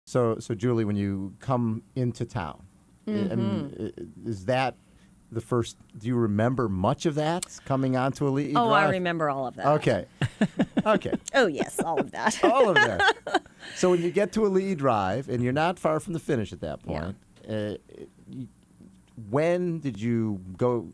So Julie, when you come into town, I mean, is that the first? Do you remember much of that coming onto Elite Drive? Oh, I remember all of that. Okay. Okay. Oh, yes, all of that. All of that. So when you get to Elite Drive, and you're not far from the finish at that point, when did you go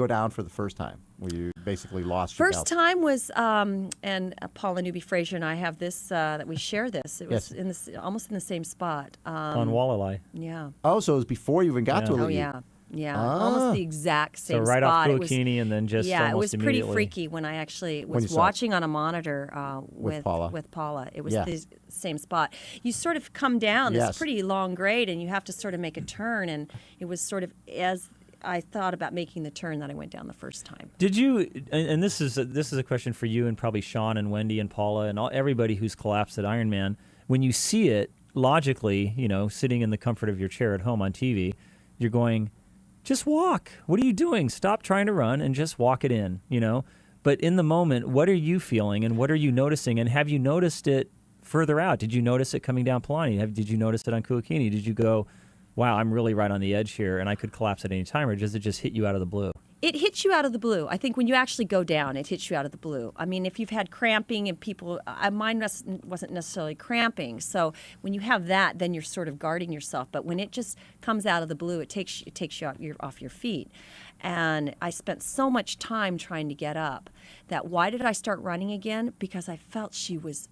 down for the first time? Where you basically lost your First time was, and Paula Newby-Fraser and I have this, that we share this. It was in this, almost in the same spot. On Walleye. Yeah. Oh, so it was before you even got to Elite. Oh, yeah. Yeah, almost the exact same spot. So right off Kuakini and then just yeah, almost it was pretty immediately. freaky when I actually was watching on a monitor with Paula. It was the same spot. You sort of come down this pretty long grade, and you have to sort of make a turn, and it was sort of as I thought about making the turn that I went down the first time. Did you? And this is a question for you and probably Sean and Wendy and Paula and everybody who's collapsed at Ironman. When you see it logically, sitting in the comfort of your chair at home on TV, you're going, just walk. What are you doing? Stop trying to run and just walk it in, But in the moment, what are you feeling and what are you noticing? And have you noticed it further out? Did you notice it coming down Palani? Did you notice it on Kuakini? Did you go, wow, I'm really right on the edge here and I could collapse at any time, or does it just hit you out of the blue? It hits you out of the blue. I think when you actually go down, it hits you out of the blue. I mean, if you've had cramping and mine wasn't necessarily cramping. So when you have that, then you're sort of guarding yourself. But when it just comes out of the blue, it takes you off your feet. And I spent so much time trying to get up that why did I start running again? Because I felt she was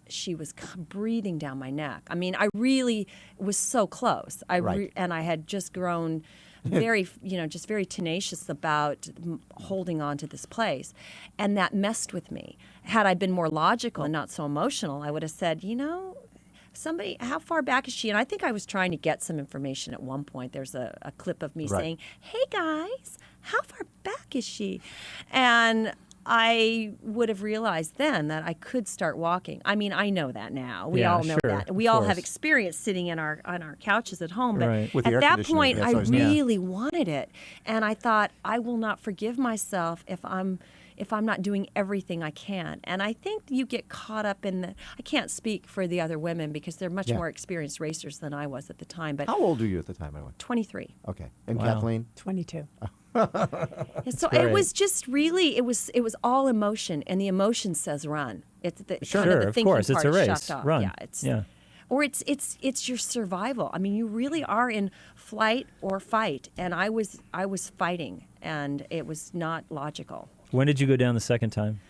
breathing down my neck. I mean, I really was so close. And I had just grown very, just very tenacious about holding on to this place. And that messed with me. Had I been more logical and not so emotional, I would have said, somebody, how far back is she? And I think I was trying to get some information at one point. There's a clip of me saying, hey guys, how far back is she? And I would have realized then that I could start walking. I mean, I know that now. We all know that. We all have experience sitting on our couches at home. But at that point, I really wanted it. And I thought, I will not forgive myself if I'm not doing everything I can. And I think you get caught up in I can't speak for the other women because they're much more experienced racers than I was at the time. But how old were you at the time, by the way? 23. Okay. And Kathleen? 22. So it was just really, it was all emotion, and the emotion says run. It's the kind of the thinking course, it's a race. Run. Or it's your survival. I mean, you really are in flight or fight, and I was fighting, and it was not logical. When did you go down the second time?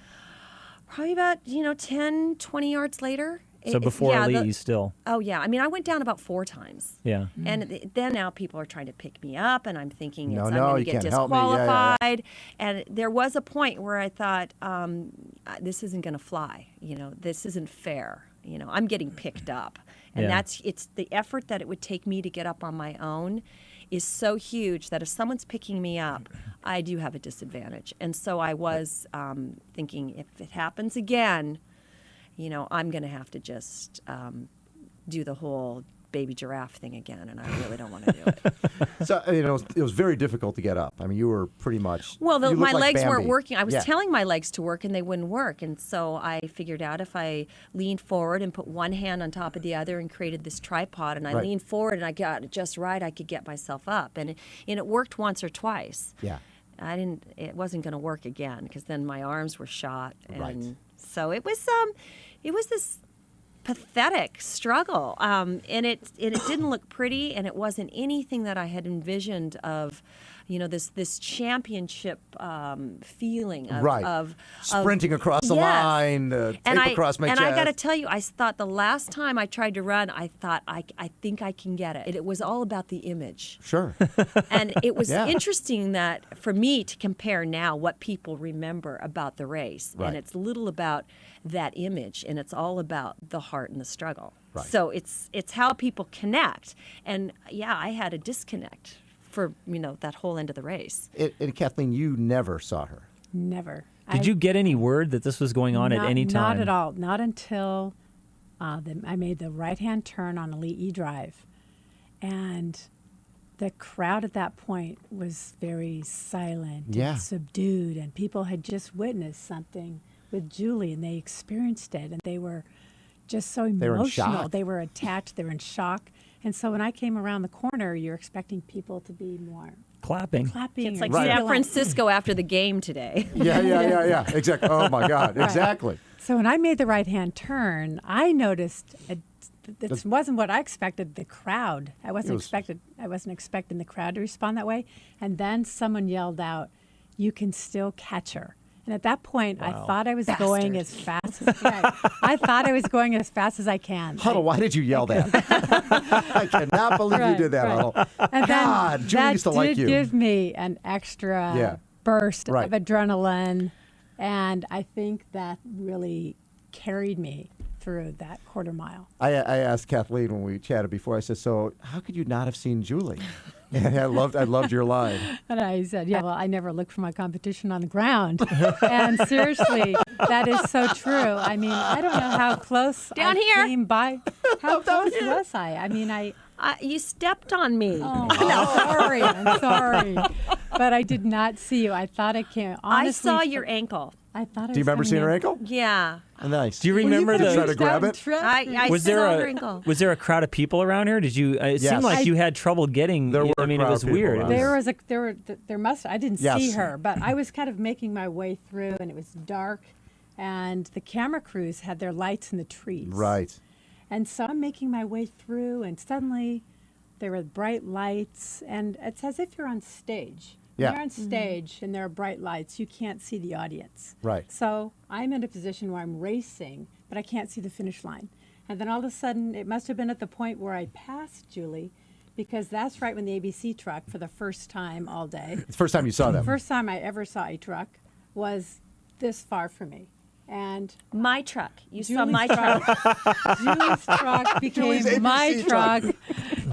Probably about 10, 20 yards later. So before Lee, still. Oh, yeah. I mean, I went down about 4 times. Yeah. And then now people are trying to pick me up, and I'm thinking I'm going to get disqualified. And there was a point where I thought, this isn't going to fly. This isn't fair. I'm getting picked up. And it's the effort that it would take me to get up on my own is so huge that if someone's picking me up, I do have a disadvantage. And so I was thinking, if it happens again, I'm going to have to just do the whole baby giraffe thing again, and I really don't want to do it. So, it was very difficult to get up. I mean, you were pretty much... Well, my legs weren't working. I was Yeah. telling my legs to work, and they wouldn't work. And so I figured out if I leaned forward and put one hand on top of the other and created this tripod, and I leaned forward and I got it just right, I could get myself up. And it worked once or twice. Yeah. It wasn't going to work again because then my arms were shot. And so it was this pathetic struggle, and it didn't look pretty, and it wasn't anything that I had envisioned of, this championship feeling of sprinting across the line, tape across my chest. And I got to tell you, I thought the last time I tried to run, I thought I think I can get it. It was all about the image. Sure. And it was interesting that for me to compare now what people remember about the race, and it's little about that image, and it's all about the heart and the struggle. Right. So it's how people connect, and I had a disconnect for that whole end of the race. And Kathleen, you never saw her. Never. Did you get any word that this was going on at any time? Not at all. Not until I made the right-hand turn on Elite E Drive, and the crowd at that point was very silent and subdued, and people had just witnessed something with Julie, and they experienced it, and they were just so They were in emotional. shock. They were attached. They were in shock. And so when I came around the corner, you're expecting people to be more Clapping. clapping. It's or like Right. San jubilant. Francisco after the game today. Yeah. Exactly. Oh my God. Right. Exactly. So when I made the right-hand turn, I noticed it wasn't what I expected. The crowd. I wasn't expecting the crowd to respond that way. And then someone yelled out, "You can still catch her." And at that point, I thought I was going as fast as I thought I was going as fast as I can. Huddle, why did you yell that? I cannot believe you did that, Huddle. And God, then Julie that used to like did you. give me an extra burst Right. of adrenaline, and I think that really carried me through that quarter mile. I asked Kathleen when we chatted before. I said, "So how could you not have seen Julie?" And I loved your line. And I said, "Yeah, well, I never look for my competition on the ground." And seriously, that is so true. I mean, I don't know how close Down I here. came by. How close was I? I mean, You stepped on me. Oh, I'm sorry. But I did not see you. I thought I came. Honestly, I saw your ankle. I thought. Do you remember seeing her ankle? Yeah. Nice. Do you remember could've the? tried to grab it? I Was saw there her ankle. a crowd of people around her? Did you? It Yes. seemed like you had trouble getting. There were I mean, a it crowd was of people weird. It around. was- There must. I didn't Yes. see her, but I was kind of making my way through, and it was dark, and the camera crews had their lights in the trees. Right. And so I'm making my way through, and suddenly there were bright lights, and it's as if you're on stage. Yeah. When you're on stage and there are bright lights, you can't see the audience. Right. So I'm in a position where I'm racing, but I can't see the finish line. And then all of a sudden, it must have been at the point where I passed Julie, because that's right when the ABC truck, for the first time all day, It's the first time you saw them. first time I ever saw a truck, was this far from me. And My truck. You saw Julie's my truck. Julie's truck Julie's became my ABC truck. truck.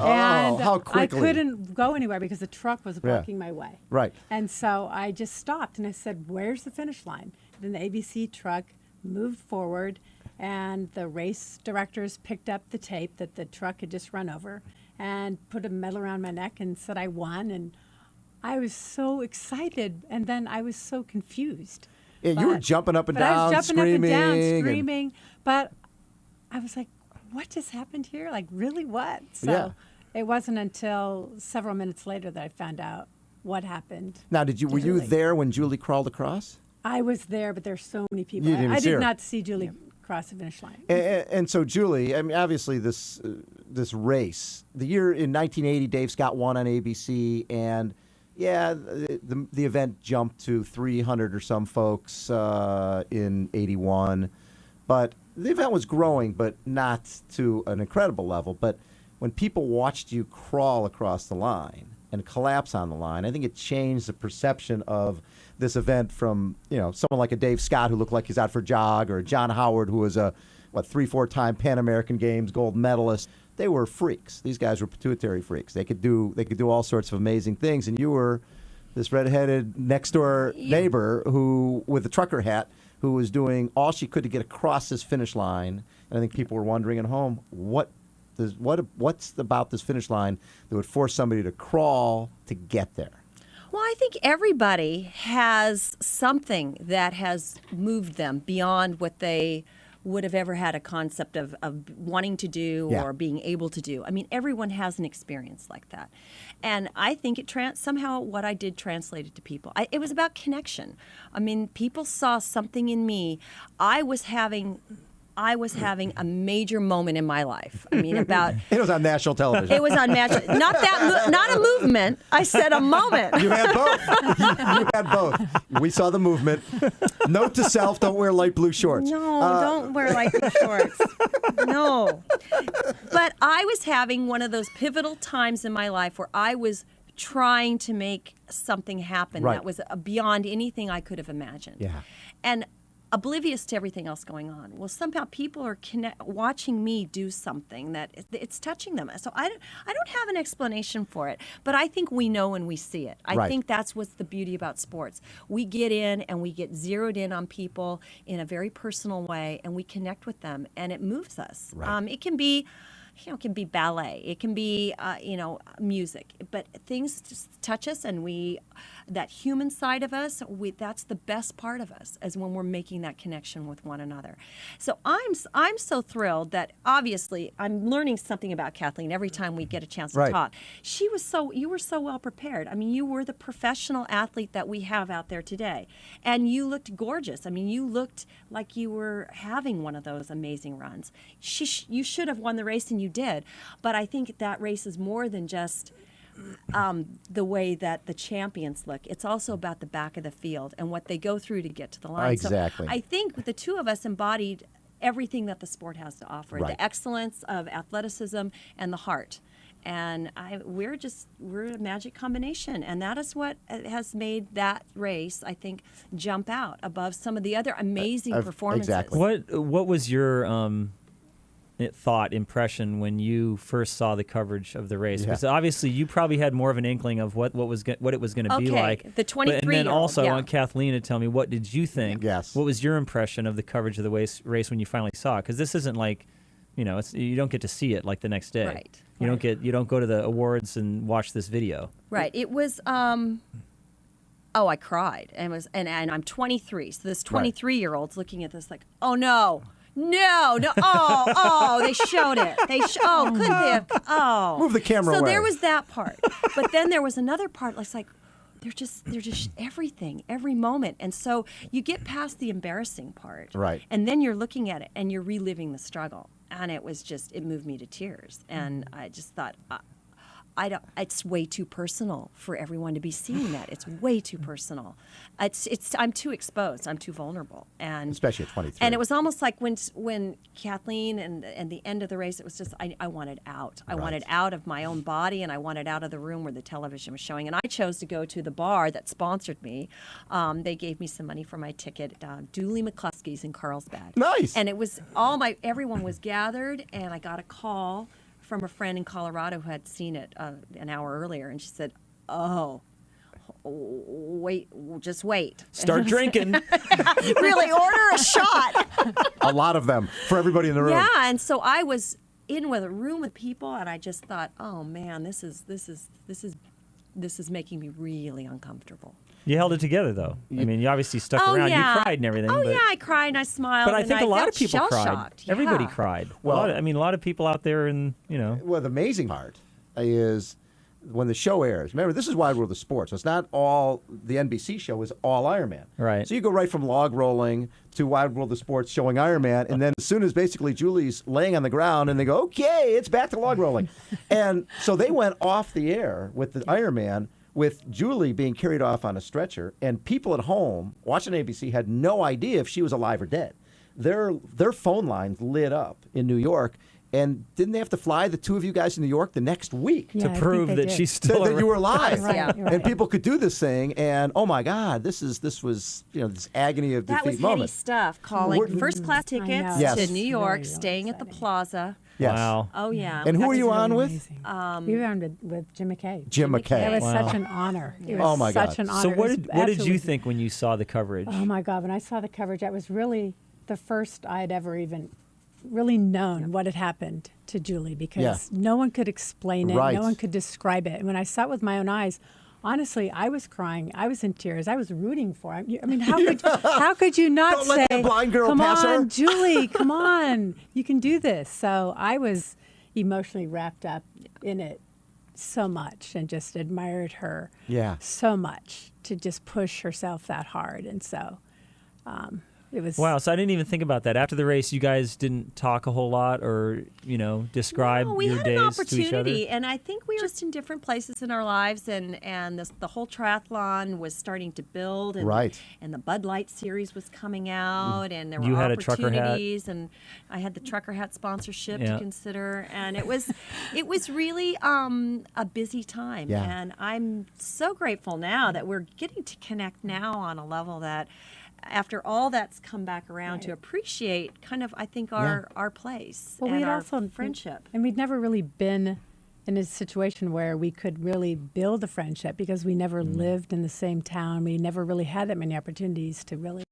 And how I quickly. couldn't go anywhere because the truck was blocking my way. Right. And so I just stopped and I said, "Where's the finish line?" Then the ABC truck moved forward, and the race directors picked up the tape that the truck had just run over and put a medal around my neck and said I won. And I was so excited, and then I was so confused. Yeah, you were jumping up and But I down, was jumping up and down, screaming. screaming. But I was like, what just happened here? Like, really, what? So Yeah. it wasn't until several minutes later that I found out what happened. Now, were you Julie. there when Julie crawled across? I was there, but there's so many people. You didn't even I see her. did not see Julie cross the finish line. And so, Julie, I mean, obviously, this race, the year in 1980, Dave Scott won on ABC, and the event jumped to 300 or some folks in 81, but the event was growing, but not to an incredible level. But when people watched you crawl across the line and collapse on the line, I think it changed the perception of this event from, someone like a Dave Scott who looked like he's out for a jog, or a John Howard who was a 3-4-time Pan American Games gold medalist. They were freaks. These guys were pituitary freaks. They could do all sorts of amazing things, and you were this redheaded next door neighbor who, with a trucker hat, who was doing all she could to get across this finish line. And I think people were wondering at home, what's about this finish line that would force somebody to crawl to get there? Well, I think everybody has something that has moved them beyond what they would have ever had a concept of wanting to do or being able to do. I mean, everyone has an experience like that. And I think somehow what I did translated to people. It was about connection. I mean, people saw something in me. I was having a major moment in my life. I mean, about It was on national television. it was on match. Not a movement. I said a moment. You had both. You had both. We saw the movement. Note to self: don't wear light blue shorts. No, don't wear light blue shorts. No. But I was having one of those pivotal times in my life where I was trying to make something happen Right. that was beyond anything I could have imagined. Yeah. And oblivious to everything else going on. Well, somehow people are watching me do something that it's touching them. So I don't have an explanation for it, but I think we know when we see it. I Right. think that's what's the beauty about sports. We get in and we get zeroed in on people in a very personal way, and we connect with them, and it moves us. Right. It can be it can be ballet, it can be music, but things just touch us, and that human side of us, that's the best part of us, is when we're making that connection with one another. So I'm so thrilled that obviously I'm learning something about Kathleen every time we get a chance to talk. You were so well prepared. I mean, you were the professional athlete that we have out there today, and you looked gorgeous. I mean, you looked like you were having one of those amazing runs. You should have won the race, and you did. But I think that race is more than just the way that the champions look. It's also about the back of the field and what they go through to get to the line. Exactly. So I think the two of us embodied everything that the sport has to offer, the excellence of athleticism and the heart. And we're a magic combination, and that is what has made that race, I think, jump out above some of the other amazing performances. Exactly. What was your impression when you first saw the coverage of the race? Because obviously you probably had more of an inkling of what it was going to be like. The 23-year-old. And then also I want Kathleen to tell me, what did you think? Yes. What was your impression of the coverage of the race when you finally saw it? Because this isn't like, you don't get to see it like the next day. Right. You don't go to the awards and watch this video. Right. It was. I cried, and I'm 23, so this 23-year-old's looking at this like, oh no. No, they showed it. Couldn't they have? Move the camera so away. there was that part. But then there was another part, like, they're just everything, every moment. And so you get past the embarrassing part. Right. And then you're looking at it, and you're reliving the struggle. And it moved me to tears. And I just thought, it's way too personal for everyone to be seeing that. It's way too personal. I'm too exposed. I'm too vulnerable, and especially at 23. And it was almost like when Kathleen and the end of the race, it was just I wanted out. I wanted out of my own body, and I wanted out of the room where the television was showing. And I chose to go to the bar that sponsored me. They gave me some money for my ticket. Dooley McCluskey's in Carlsbad. Nice. And it was everyone was gathered, and I got a call from a friend in Colorado who had seen it an hour earlier, and she said, "Oh, just wait. Start drinking. Really, order a shot." A lot of them for everybody in the room. Yeah, and so I was in with a room with people, and I just thought, "Oh man, this is making me really uncomfortable." You held it together, though. I mean, you obviously stuck around. Yeah. You cried and everything. Oh, but, yeah, I cried and I smiled. But I think a lot of people cried. Shell-shocked. Yeah. Everybody cried. Well, a lot of people out there, and Well, the amazing part is when the show airs. Remember, this is Wide World of Sports. So it's not all the NBC show is all Ironman. Right. So you go right from log rolling to Wide World of Sports showing Ironman, and then as soon as basically Julie's laying on the ground, and they go, okay, it's back to log rolling, and so they went off the air with the Ironman, with Julie being carried off on a stretcher, and people at home watching ABC had no idea if she was alive or dead. Their phone lines lit up in New York, and didn't they have to fly the two of you guys to New York the next week to prove that she's still that you were alive? Right, Yeah. right. And people could do this thing, and oh my God, this was this agony of That defeat was moment. heady stuff. Calling first class tickets Yes. to New York, Very staying at the exciting. Plaza. Yes. Wow. Oh yeah. And who That were was you on really with? Amazing. We were on with Jim McKay. Jim McKay. It was Wow. such an honor. It was Oh, my such God. an honor. So It what was did you absolutely- think when you saw the coverage? Oh my God! When I saw the coverage, that was really the first I had ever even really known what had happened to Julie, because no one could explain it, Right. no one could describe it. And when I saw it with my own eyes, honestly, I was crying. I was in tears. I was rooting for him. I mean, how could you not Don't say, let that blind girl "Come pass on, her." Julie, come on, you can do this." So I was emotionally wrapped up in it so much, and just admired her so much to just push herself that hard. And so it was Wow, so I didn't even think about that. After the race, you guys didn't talk a whole lot, or describe No, we your had days an to opportunity, each other. and I think we were just in different places in our lives, and the whole triathlon was starting to build, and, Right. and the Bud Light series was coming out, and there were You had a trucker hat. opportunities, and I had the trucker hat sponsorship Yeah. to consider, and it was really a busy time, Yeah. and I'm so grateful now that we're getting to connect now on a level that, after all that's come back around, to appreciate kind of, I think, our place Well, and we had our also friendship. and we'd never really been in a situation where we could really build a friendship, because we never lived in the same town. We never really had that many opportunities to really